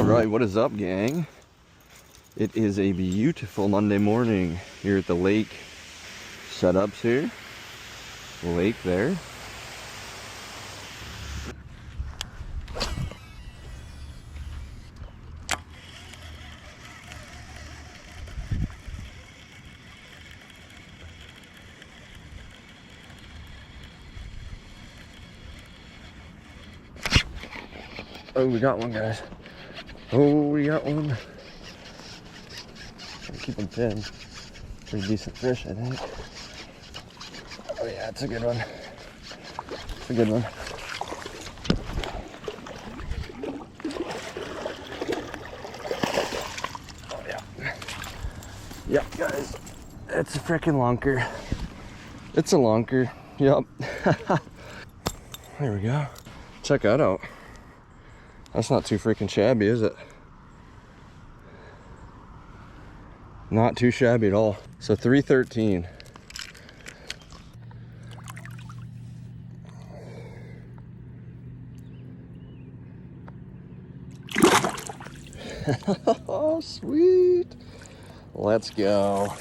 All right, what is up, gang? It is a beautiful Monday morning here at the lake. Setups here, lake there. Oh, we got one, guys. Oh, we got one. Gotta keep them thin. Pretty decent fish, I think. Oh yeah, it's a good one. It's a good one. Oh yeah. Yep, guys. It's a freaking lunker. It's a lunker. Yep. There we go. Check that out. That's not too freaking shabby, is it? Not too shabby at all. So 313. Oh, sweet. Let's go.